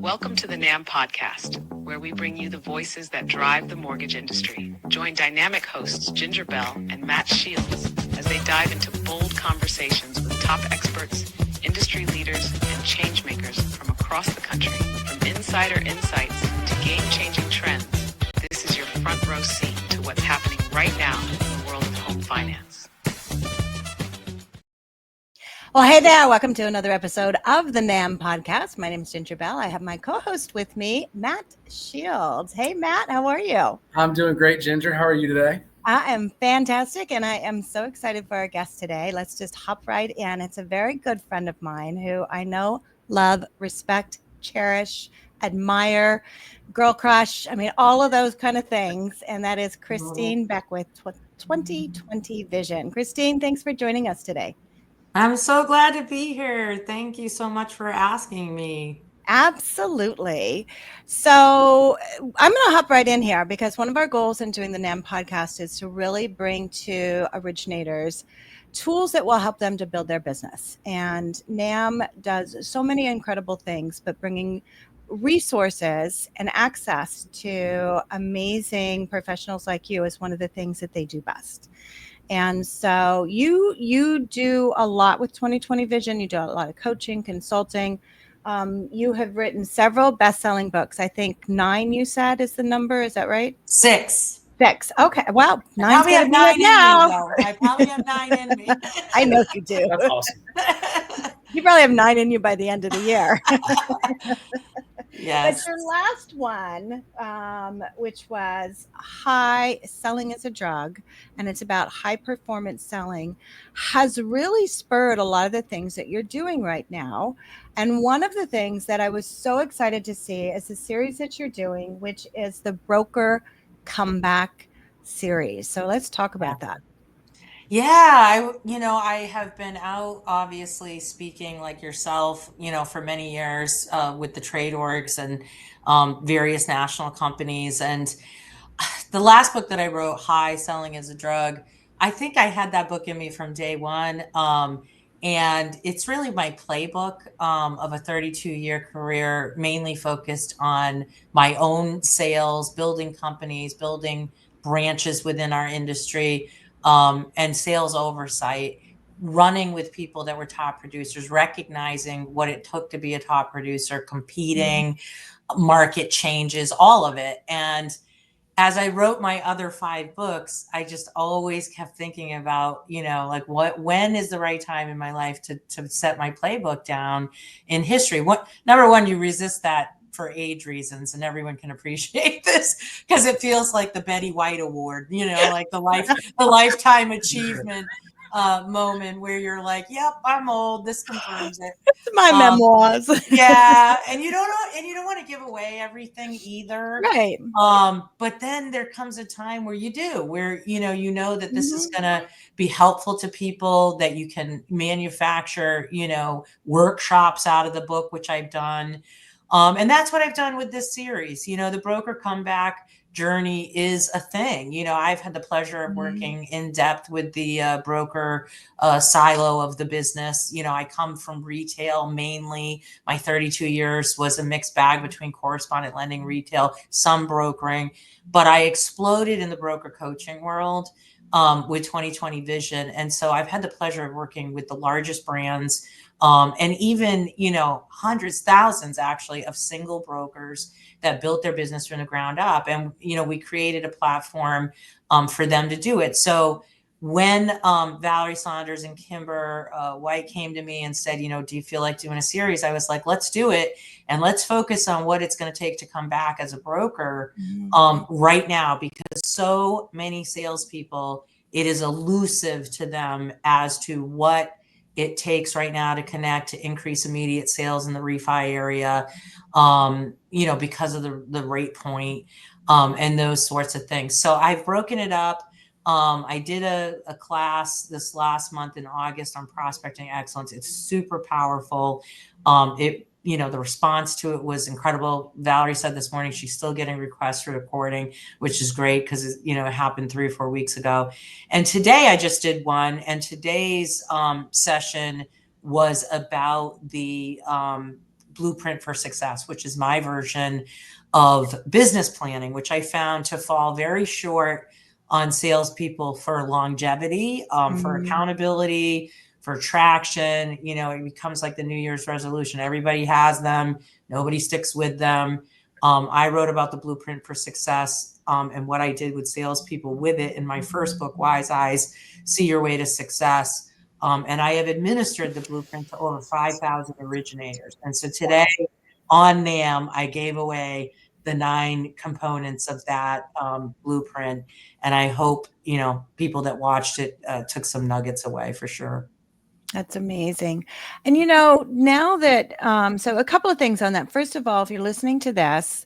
Welcome to the NAMB Podcast, where we bring you the voices that drive the mortgage industry. Join dynamic hosts Ginger Bell and Matt Shields as they dive into bold conversations with top experts, industry leaders, and change makers from across the country. From insider insights to game-changing trends, this is your front row seat to what's happening right now in the world of home finance. Well, hey there. Welcome to another episode of the NAMB Podcast. My name is Ginger Bell. I have my co-host with me, Matt Shields. Hey, Matt, how are you? I'm doing great, Ginger. How are you today? I am fantastic, and I am so excited for our guest today. Let's just hop right in. It's a very good friend of mine who I know, love, respect, cherish, admire, girl crush. I mean, all of those kind of things. And that is Christine Beckwith, 2020 Vision. Christine, thanks for joining us today. I'm so glad to be here. Thank you so much for asking me. Absolutely. So I'm going to hop right in here because one of our goals in doing the NAMB podcast is to really bring to originators tools that will help them to build their business. And NAMB does so many incredible things, but bringing resources and access to amazing professionals like you is one of the things that they do best. And so you do a lot with 2020 Vision. You do a lot of coaching, consulting. You have written several best-selling books. I think 9, you said, is the number. Is that right? 6. Okay. Wow. I probably have 9 in me, though. I probably have 9 in me. I know you do. That's awesome. You probably have 9 in you by the end of the year. Yes. But your last one, which was Selling as a Drug, and it's about high performance selling, has really spurred a lot of the things that you're doing right now. And one of the things that I was so excited to see is the series that you're doing, which is the Broker Comeback series. So let's talk about that. Yeah, I have been out, obviously, speaking like yourself, for many years with the trade orgs and various national companies. And the last book that I wrote, Selling as a Drug, I think I had that book in me from day one. And it's really my playbook of a 32-year career, mainly focused on my own sales, building companies, building branches within our industry, and sales oversight, running with people that were top producers, recognizing what it took to be a top producer, competing, market changes, all of it. And as I wrote my other 5 books, I just always kept thinking about, when is the right time in my life to set my playbook down in history? Number one, you resist that for age reasons, and everyone can appreciate this because it feels like the Betty White Award, like the lifetime achievement moment where you're like, yep, I'm old. This confirms it. It's my memoirs. Yeah. And you don't want to give away everything either. Right. But then there comes a time where you do, where, that this is going to be helpful to people, that you can manufacture, workshops out of the book, which I've done. And that's what I've done with this series. The broker comeback journey is a thing. I've had the pleasure of working in depth with the broker silo of the business. I come from retail mainly. My 32 years was a mixed bag between correspondent lending, retail, some brokering, but I exploded in the broker coaching world with 2020 Vision. And so I've had the pleasure of working with the largest brands, and even, hundreds, thousands actually of single brokers that built their business from the ground up. And, we created a platform for them to do it. So when Valerie Saunders and Kimber White came to me and said, do you feel like doing a series? I was like, let's do it. And let's focus on what it's going to take to come back as a broker right now, because so many salespeople, it is elusive to them as to what it takes right now to connect, to increase immediate sales in the refi area, because of the rate point and those sorts of things. So I've broken it up. I did a class this last month in August on prospecting excellence. It's super powerful. The response to it was incredible. Valerie said this morning she's still getting requests for recording, which is great because it happened 3 or 4 weeks ago. And today I just did one, and today's session was about the Blueprint for Success, which is my version of business planning, which I found to fall very short on salespeople for longevity, for accountability, for traction. You know, it becomes like the New Year's resolution. Everybody has them. Nobody sticks with them. I wrote about the Blueprint for Success and what I did with salespeople with it in my first book, Wise Eyes, See Your Way to Success. And I have administered the Blueprint to over 5,000 originators. And so today on NAMB, I gave away the 9 components of that blueprint. And I hope, you know, people that watched it took some nuggets away for sure. That's amazing. And, you know, now that, so a couple of things on that. First of all, if you're listening to this,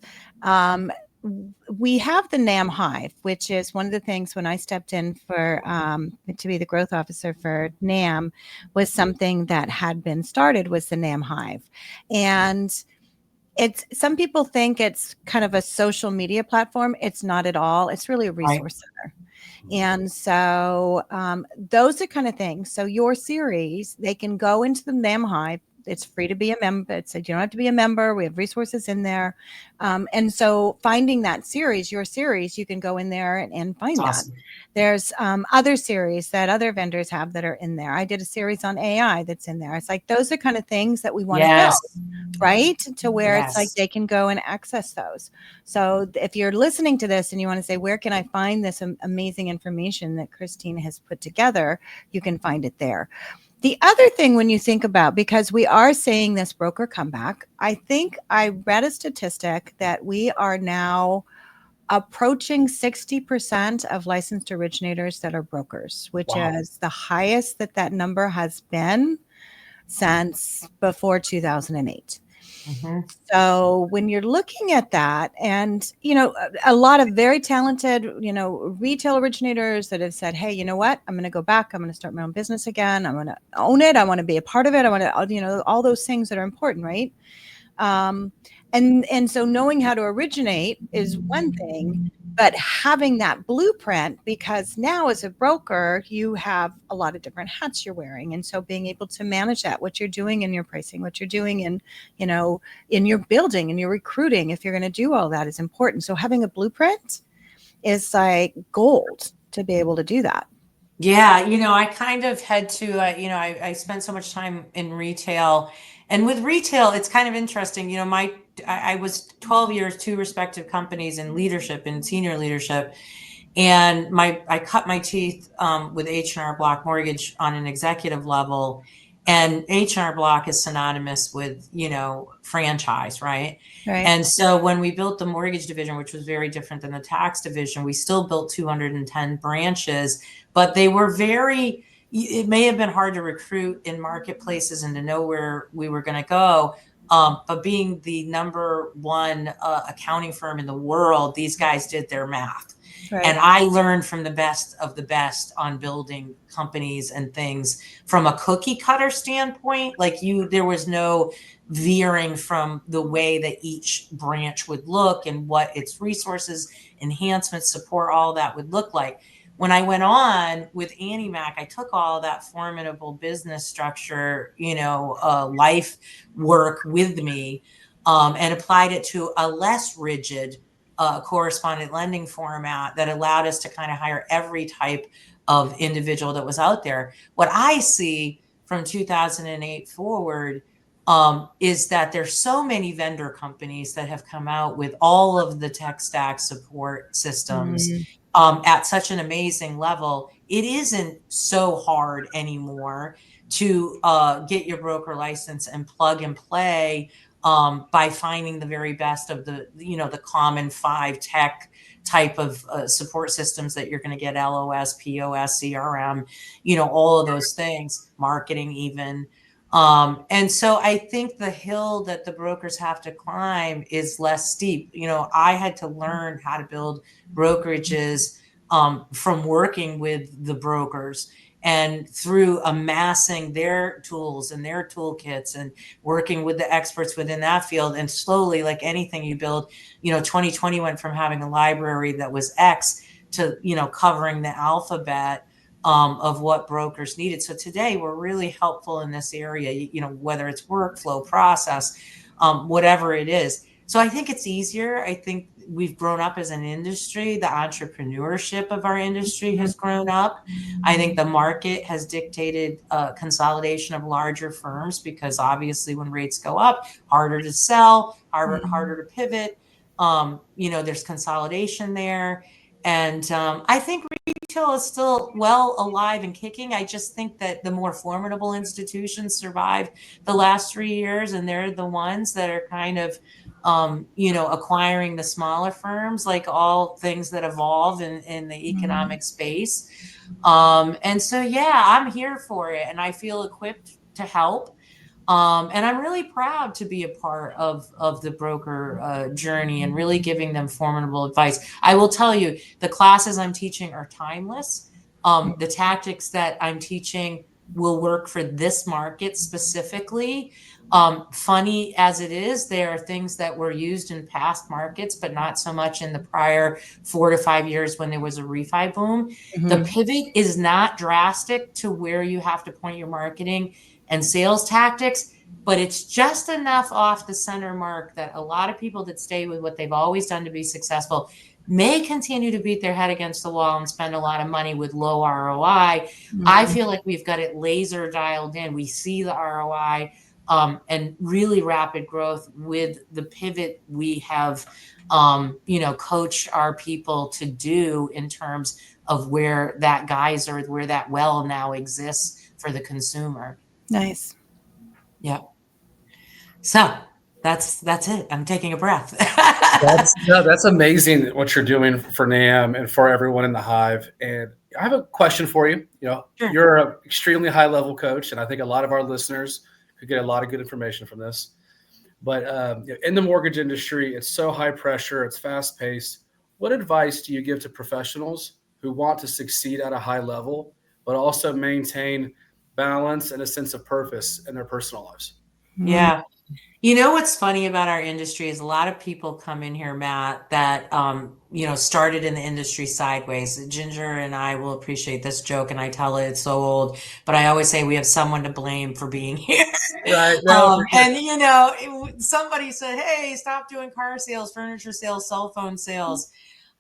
we have the NAMB Hive, which is one of the things when I stepped in for to be the growth officer for NAMB was something that had been started was the NAMB Hive. And it's some people think it's kind of a social media platform. It's not at all. It's really a resource center. And so those are kind of things. So your series, they can go into the NAMB Hive. It's free to be a member. You don't have to be a member. We have resources in there. And so finding that series, your series, you can go in there and find that. There's other series that other vendors have that are in there. I did a series on AI that's in there. It's like those are kind of things that we want to build, right? To where it's like they can go and access those. So if you're listening to this and you want to say, where can I find this amazing information that Christine has put together, you can find it there. The other thing when you think about, because we are seeing this broker comeback, I think I read a statistic that we are now approaching 60% of licensed originators that are brokers, which is the highest that number has been since before 2008. So when you're looking at that, and, you know, a lot of very talented, you know, retail originators that have said, hey, you know what, I'm going to go back. I'm going to start my own business again. I'm going to own it. I want to be a part of it. I want to, you know, all those things that are important, right? And so knowing how to originate is one thing, but having that blueprint, because now as a broker, you have a lot of different hats you're wearing. And so being able to manage that, what you're doing in your pricing, what you're doing in, you know, in your building and your recruiting, if you're going to do all that is important. So having a blueprint is like gold to be able to do that. Yeah, you know, I kind of had to, you know, I spent so much time in retail. And with retail, it's kind of interesting. You know, I was 12 years, 2 respective companies in leadership, in senior leadership. And I cut my teeth with H&R Block Mortgage on an executive level. And H&R Block is synonymous with, you know, franchise, right? And so when we built the mortgage division, which was very different than the tax division, we still built 210 branches, but they were it may have been hard to recruit in marketplaces and to know where we were going to go. But being the number 1 accounting firm in the world, these guys did their math. And I learned from the best of the best on building companies and things from a cookie cutter standpoint. Like there was no veering from the way that each branch would look and what its resources, enhancements, support, all that would look like. When I went on with Annie Mac, I took all that formidable business structure, you know, life work with me and applied it to a less rigid correspondent lending format that allowed us to kind of hire every type of individual that was out there. What I see from 2008 forward is that there's so many vendor companies that have come out with all of the tech stack support systems at such an amazing level. It isn't so hard anymore to get your broker license and plug and play by finding the very best of the, you know, the common 5 tech type of support systems that you're going to get: LOS, POS, CRM, you know, all of those things, marketing even. And so I think the hill that the brokers have to climb is less steep. You know, I had to learn how to build brokerages from working with the brokers and through amassing their tools and their toolkits and working with the experts within that field. And slowly, like anything you build, you know, 2020 went from having a library that was X to, you know, covering the alphabet of what brokers needed. So today we're really helpful in this area, you know, whether it's workflow, process, whatever it is. So I think it's easier. I think we've grown up as an industry. The entrepreneurship of our industry has grown up. I think the market has dictated consolidation of larger firms because obviously when rates go up, harder to sell, harder to pivot. There's consolidation there. And I think retail is still well alive and kicking. I just think that the more formidable institutions survived the last 3 years, and they're the ones that are kind of acquiring the smaller firms, like all things that evolve in the economic space. And so, yeah, I'm here for it and I feel equipped to help. And I'm really proud to be a part of the broker journey and really giving them formidable advice. I will tell you, the classes I'm teaching are timeless. The tactics that I'm teaching will work for this market specifically. Funny as it is, there are things that were used in past markets, but not so much in the prior 4 to 5 years when there was a refi boom. The pivot is not drastic to where you have to point your marketing and sales tactics, but it's just enough off the center mark that a lot of people that stay with what they've always done to be successful may continue to beat their head against the wall and spend a lot of money with low ROI. I feel like we've got it laser dialed in. We see the ROI and really rapid growth with the pivot we have, coached our people to do in terms of where that geyser, where that well now exists for the consumer. Nice. Yeah. So that's it. I'm taking a breath. That's amazing what you're doing for NAMB and for everyone in the Hive. And I have a question for you. Sure. You're an extremely high level coach, and I think a lot of our listeners could get a lot of good information from this. But in the mortgage industry, it's so high pressure, it's fast paced. What advice do you give to professionals who want to succeed at a high level, but also maintain balance and a sense of purpose in their personal lives? Yeah. You know what's funny about our industry is a lot of people come in here, Matt, that started in the industry sideways. Ginger and I will appreciate this joke, and I tell it, it's so old, but I always say we have someone to blame for being here. Right. No, And somebody said, "Hey, stop doing car sales, furniture sales, cell phone sales,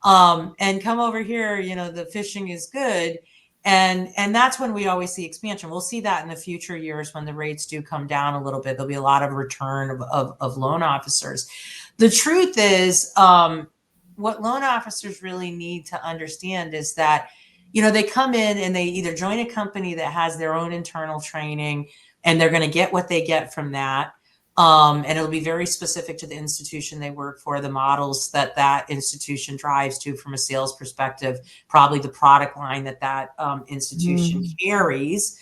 and come over here. The fishing is good." And that's when we always see expansion. We'll see that in the future years when the rates do come down a little bit. There'll be a lot of return of loan officers. The truth is, what loan officers really need to understand is that, they come in and they either join a company that has their own internal training and they're going to get what they get from that. And it'll be very specific to the institution they work for, the models that institution drives to from a sales perspective, probably the product line that institution carries.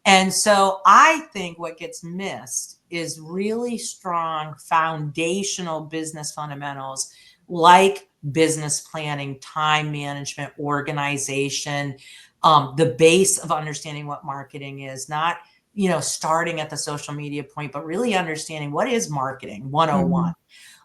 And so I think what gets missed is really strong foundational business fundamentals like business planning, time management, organization, the base of understanding what marketing is, not starting at the social media point, but really understanding what is marketing 101.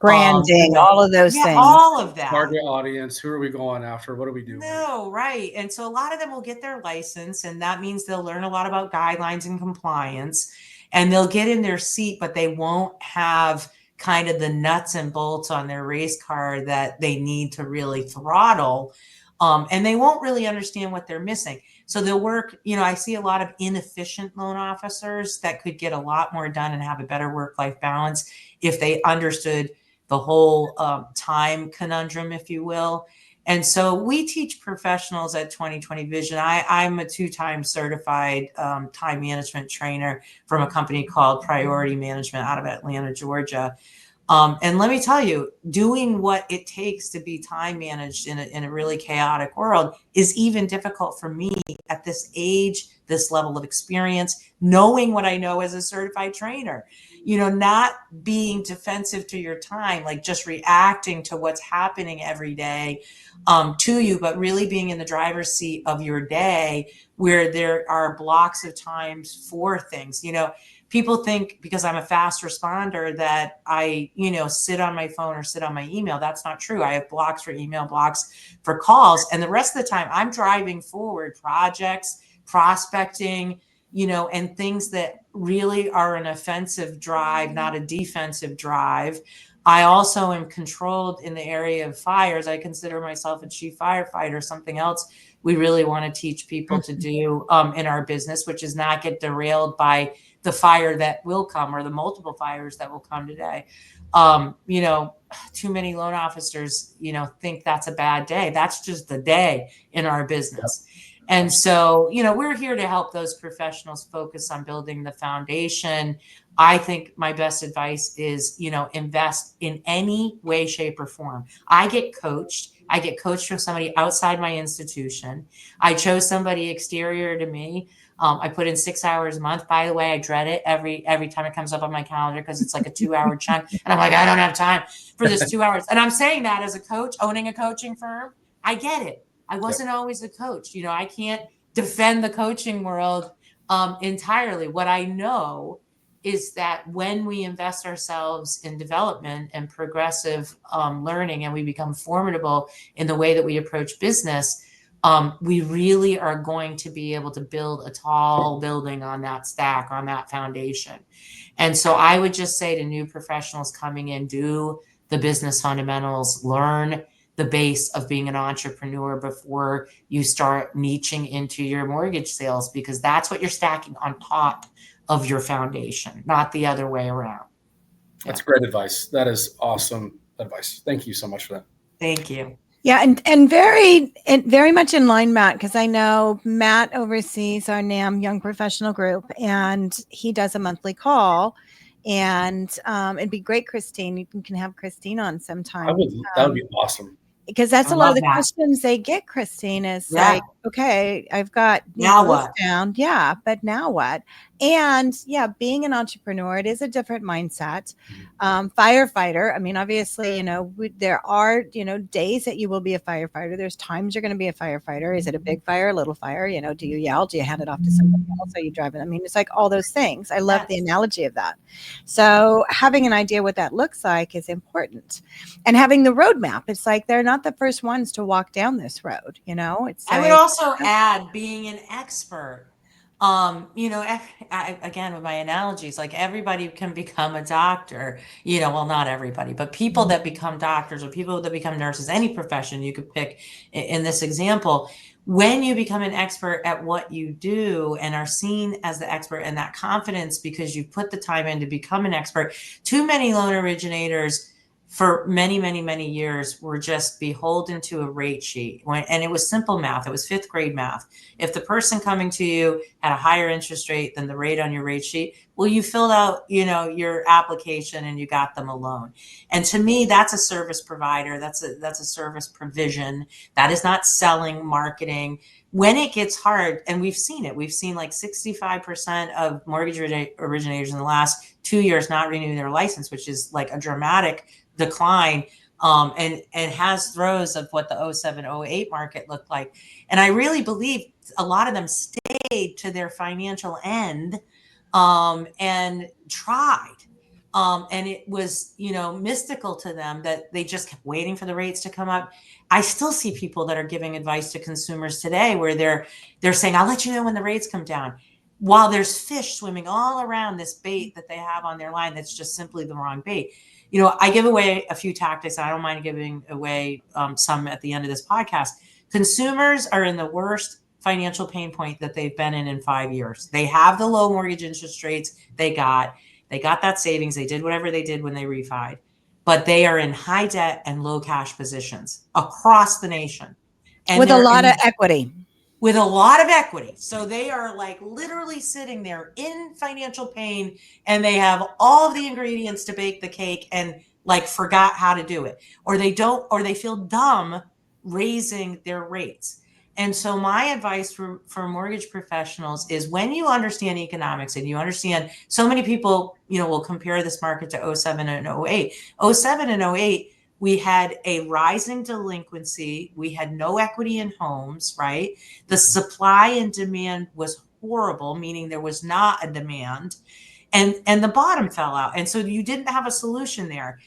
Branding, all of those things. All of that. Target audience, who are we going after? What are we doing? No, right. And so a lot of them will get their license, and that means they'll learn a lot about guidelines and compliance, and they'll get in their seat, but they won't have kind of the nuts and bolts on their race car that they need to really throttle. And they won't really understand what they're missing. So they'll work, I see a lot of inefficient loan officers that could get a lot more done and have a better work-life balance if they understood the whole time conundrum, if you will. And so we teach professionals at 2020 Vision. I'm a 2-time certified time management trainer from a company called Priority Management out of Atlanta, Georgia. And let me tell you, doing what it takes to be time managed in a really chaotic world is even difficult for me at this age, this level of experience, knowing what I know as a certified trainer, not being defensive to your time, like just reacting to what's happening every day to you, but really being in the driver's seat of your day where there are blocks of times for things. People think because I'm a fast responder that I, sit on my phone or sit on my email. That's not true. I have blocks for email, blocks for calls. And the rest of the time I'm driving forward projects, prospecting, and things that really are an offensive drive, not a defensive drive. I also am controlled in the area of fires. I consider myself a chief firefighter, something else we really want to teach people to do in our business, which is not get derailed by the fire that will come or the multiple fires that will come today. Too many loan officers, think that's a bad day. That's just the day in our business. Yep. And so, we're here to help those professionals focus on building the foundation. I think my best advice is, invest in any way, shape, or form. I get coached from somebody outside my institution. I chose somebody exterior to me. I put in 6 hours a month. By the way, I dread it every time it comes up on my calendar because it's like a 2-hour chunk. And I'm like, I don't have time for this 2 hours. And I'm saying that as a coach, owning a coaching firm. I get it. I wasn't always a coach. I can't defend the coaching world entirely. What I know is that when we invest ourselves in development and progressive learning, and we become formidable in the way that we approach business, we really are going to be able to build a tall building on that stack, on that foundation. And so I would just say to new professionals coming in, do the business fundamentals, learn the base of being an entrepreneur before you start niching into your mortgage sales, because that's what you're stacking on top of your foundation, not the other way around. That's great advice. That is awesome advice. Thank you so much for that. Thank you. Yeah, and very much in line, Matt, because I know Matt oversees our NAMB Young Professional Group, and he does a monthly call. And it'd be great, Christine. You can have Christine on sometime. That would be awesome. Because that's a lot of the questions they get, Christine, is like, okay, I've got now what down. Yeah, but now what? And being an entrepreneur, it is a different mindset. Firefighter. I mean, obviously, there are, days that you will be a firefighter. There's times you're going to be a firefighter. Is it a big fire, a little fire? Do you yell? Do you hand it off to somebody else? Are you driving? I mean, it's like all those things. I love the analogy of that. So having an idea what that looks like is important. And having the roadmap. It's like they're not the first ones to walk down this road. It's I would also add being an expert. Again, with my analogies, like everybody can become a doctor, well, not everybody, but people that become doctors or people that become nurses, any profession you could pick in this example. When you become an expert at what you do and are seen as the expert, and that confidence because you put the time in to become an expert, too many loan originators for many, many, many years were just beholden to a rate sheet. And it was simple math. It was 5th grade math. If the person coming to you had a higher interest rate than the rate on your rate sheet, well, you filled out, your application and you got them a loan. And to me, that's a service provider. That's a service provision. That is not selling, marketing. When it gets hard, and we've seen it, we've seen like 65% of mortgage originators in the last 2 years not renewing their license, which is like a dramatic decline, and has throes of what the 07-08 market looked like. And I really believe a lot of them stayed to their financial end and tried. And it was, mystical to them that they just kept waiting for the rates to come up. I still see people that are giving advice to consumers today where they're saying, I'll let you know when the rates come down, while there's fish swimming all around this bait that they have on their line that's just simply the wrong bait. I give away a few tactics. I don't mind giving away some at the end of this podcast. Consumers are in the worst financial pain point that they've been in 5 years. They have the low mortgage interest rates they got that savings. They did whatever they did when they refied, but they are in high debt and low cash positions across the nation. And with a lot of equity. With a lot of equity. So they are like literally sitting there in financial pain, and they have all of the ingredients to bake the cake and like forgot how to do it, or they don't, or they feel dumb raising their rates. And so my advice for mortgage professionals is, when you understand economics and you understand, so many people, will compare this market to 07 and 08. 07 and 08, we had a rising delinquency. We had no equity in homes, right? The supply and demand was horrible, meaning there was not a demand, and the bottom fell out. And so you didn't have a solution there.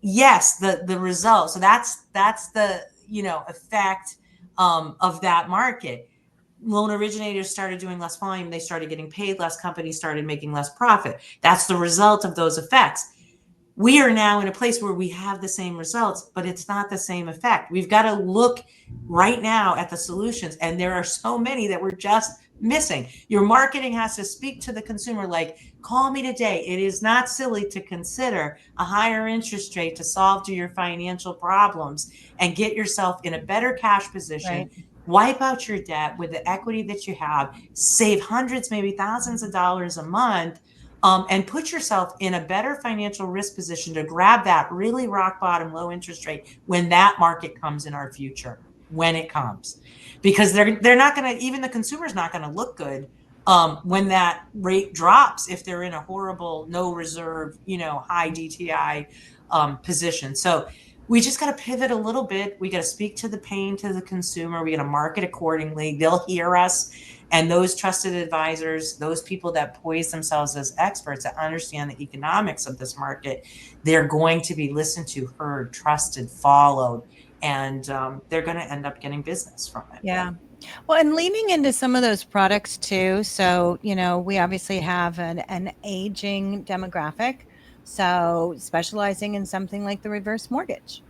Yes, the result. So that's the, effect of that market. loan originators started doing less volume, they started getting paid less, companies started making less profit. That's the result of those effects. We are now in a place where we have the same results, but it's not the same effect. We've got to look right now at the solutions, and there are so many that we're just missing. Your marketing has to speak to the consumer like, call me today. It is not silly to consider a higher interest rate to solve to your financial problems and get yourself in a better cash position. Right. Wipe out your debt with the equity that you have, save hundreds, maybe thousands of dollars a month, and put yourself in a better financial risk position to grab that really rock bottom low interest rate when that market comes in our future, when it comes. Because they're not going to, even the consumer's not going to look good when that rate drops if they're in a horrible, no reserve, high DTI position. So we just got to pivot a little bit. We got to speak to the pain to the consumer. We got to market accordingly. They'll hear us. And those trusted advisors, those people that poise themselves as experts that understand the economics of this market, they're going to be listened to, heard, trusted, followed, and they're going to end up getting business from it. Yeah. Well, and leaning into some of those products too. So, we obviously have an aging demographic. So specializing in something like the reverse mortgage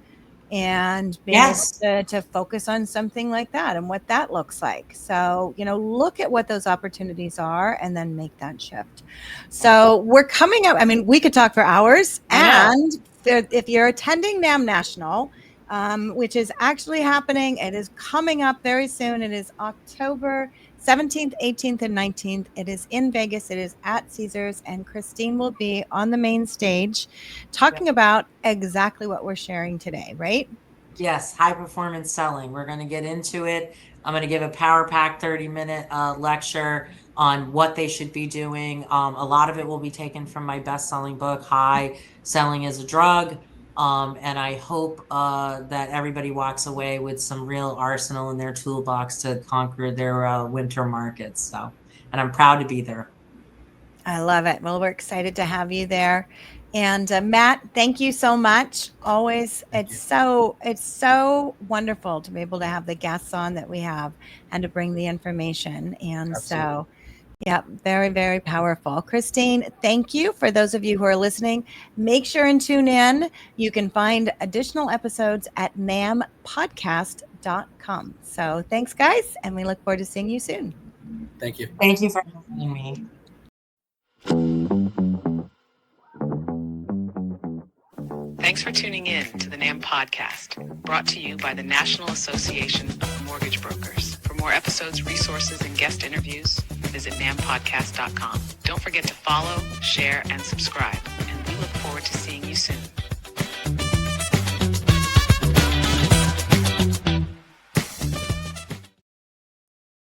and being able to focus on something like that and what that looks like. So, look at what those opportunities are and then make that shift. So we're coming up. I mean, we could talk for hours. And if you're attending NAMB National, which is actually happening, it is coming up very soon. It is October 17th, 18th, and 19th. It is in Vegas. It is at Caesars, and Christine will be on the main stage talking about exactly what we're sharing today, right? Yes, high performance selling. We're going to get into it. I'm going to give a power pack 30-minute lecture on what they should be doing. A lot of it will be taken from my best-selling book, High Selling is a Drug. And I hope that everybody walks away with some real arsenal in their toolbox to conquer their winter markets. So, and I'm proud to be there. I love it. Well, we're excited to have you there. And Matt, thank you so much. Always, it's so wonderful to be able to have the guests on that we have and to bring the information. And so, yeah, very, very powerful. Christine, thank you. For those of you who are listening, make sure and tune in. You can find additional episodes at nambpodcast.com. So thanks, guys, and we look forward to seeing you soon. Thank you. Thank you for having me. Thanks for tuning in to the NAMB Podcast, brought to you by the National Association of Mortgage Brokers. For more episodes, resources, and guest interviews, visit nambpodcast.com. Don't forget to follow, share, and subscribe, and we look forward to seeing you soon.